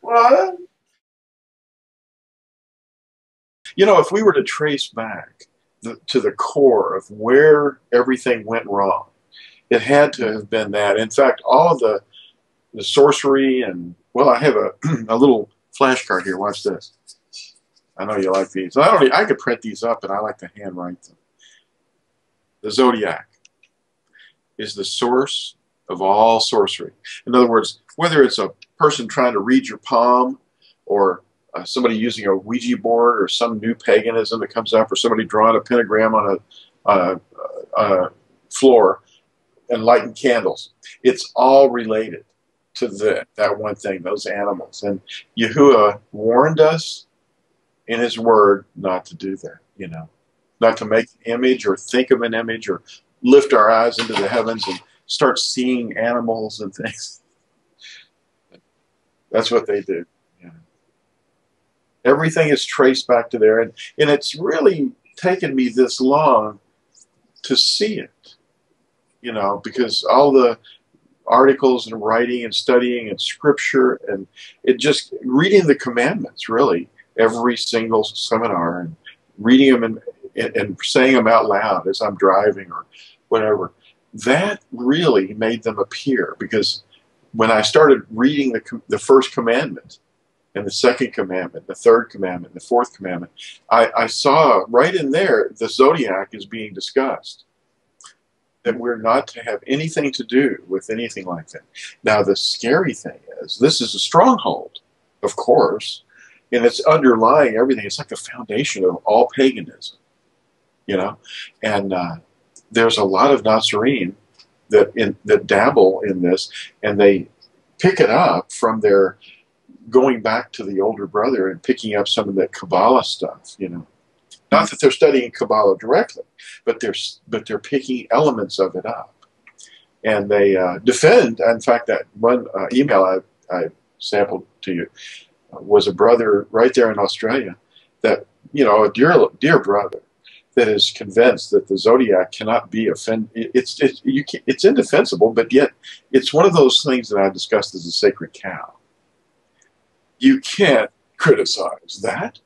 What? You know, if we were to trace back to the core of where everything went wrong, it had to have been that. In fact, all of the sorcery and, well, I have a, a little flashcard here. Watch this. I know you like these. I could print these up, and I like to handwrite them. The Zodiac is the source of all sorcery. In other words, whether it's a person trying to read your palm, or somebody using a Ouija board, or some new paganism that comes up, or somebody drawing a pentagram on a floor and lighting candles, it's all related to that one thing, those animals. And Yahuwah warned us in his word not to do that, you know, not to make an image or think of an image or lift our eyes into the heavens and start seeing animals and things. That's what they do. You know. Everything is traced back to there, and it's really taken me this long to see it, you know, because all the articles and writing and studying and scripture, and it just reading the commandments, really, every single seminar, and reading them and saying them out loud as I'm driving or whatever, that really made them appear. Because when I started reading the first commandment and the second commandment, the third commandment, the fourth commandment, I saw right in there the Zodiac is being discussed. That we're not to have anything to do with anything like that. Now, the scary thing is, this is a stronghold, of course, and it's underlying everything. It's like the foundation of all paganism, you know. And there's a lot of Nazarene that dabble in this, and they pick it up from their going back to the older brother and picking up some of that Kabbalah stuff, you know. Not that they're studying Kabbalah directly, but they're picking elements of it up, and they defend. In fact, that one email I sampled to you was a brother right there in Australia that, you know, a dear brother that is convinced that the Zodiac cannot be it's indefensible, but yet it's one of those things that I discussed as a sacred cow. You can't criticize that.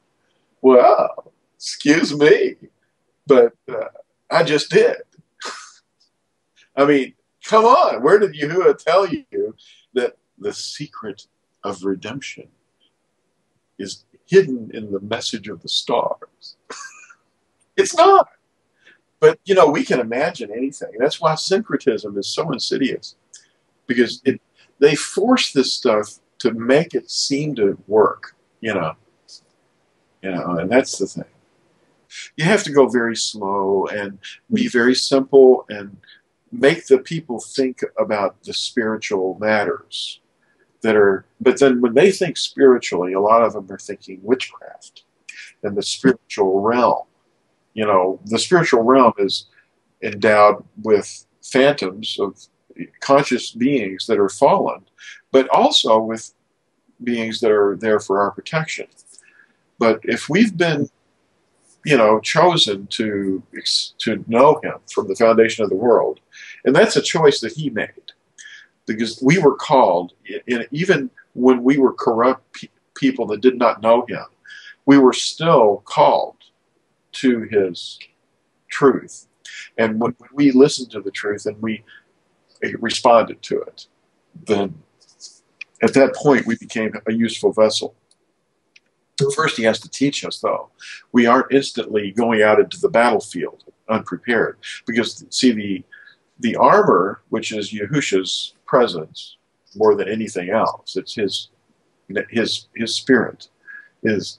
Well, excuse me, but I just did. I mean, come on. Where did Yahuwah tell you that the secret of redemption is hidden in the message of the stars? It's not. But, you know, we can imagine anything. That's why syncretism is so insidious, because they force this stuff to make it seem to work, you know, and that's the thing. You have to go very slow and be very simple and make the people think about the spiritual matters but then when they think spiritually, a lot of them are thinking witchcraft and the spiritual realm. You know, the spiritual realm is endowed with phantoms of conscious beings that are fallen, but also with beings that are there for our protection. But if we've been, you know, chosen to know him from the foundation of the world, and that's a choice that he made, because we were called, even when we were corrupt people that did not know him, we were still called to his truth. And when we listened to the truth and we responded to it, then at that point we became a useful vessel. First, he has to teach us, though. We aren't instantly going out into the battlefield unprepared, because, see, the armor, which is Yahusha's presence more than anything else, it's his spirit is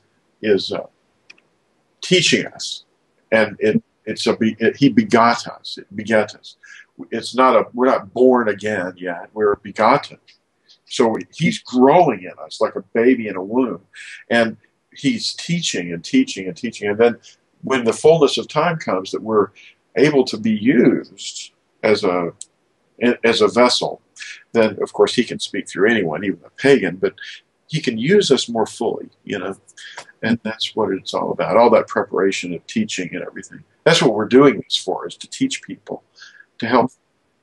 teaching us, and he begot us. It begat us. We're not born again yet. We're begotten. So he's growing in us like a baby in a womb, and he's teaching and teaching and teaching. And then when the fullness of time comes, that we're able to be used as a vessel, then of course he can speak through anyone, even a pagan, but he can use us more fully, you know. And that's what it's all about, all that preparation of teaching and everything. That's what we're doing this for, is to teach people, to help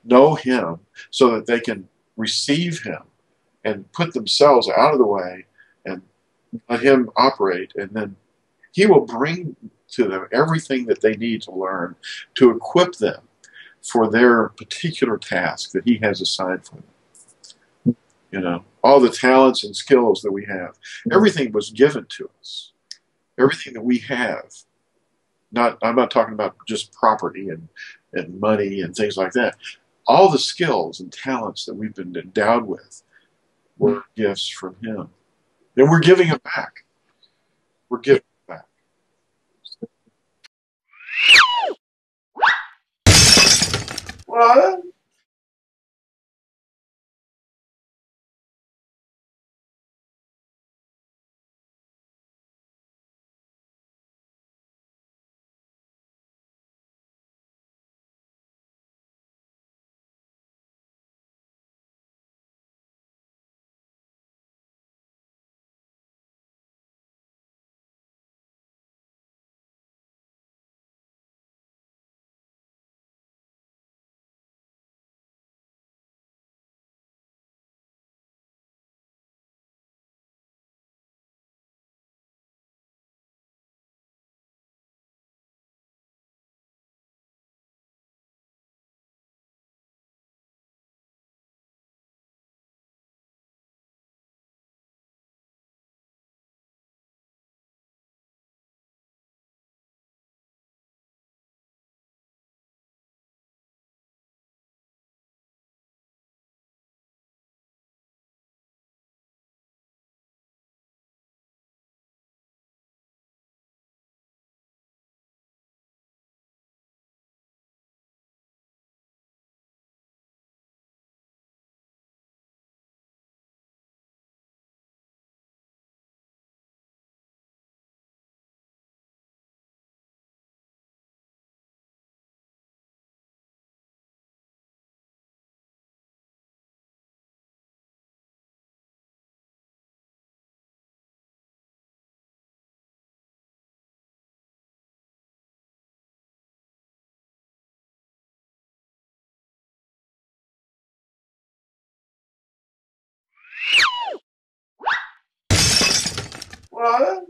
know him so that they can receive him and put themselves out of the way let him operate, and then he will bring to them everything that they need to learn to equip them for their particular task that he has assigned for them. All the talents and skills that we have, everything was given to us. Everything that we have, I'm not talking about just property and money and things like that. All the skills and talents that we've been endowed with were gifts from him. And we're giving them back. We're giving it back. What? What?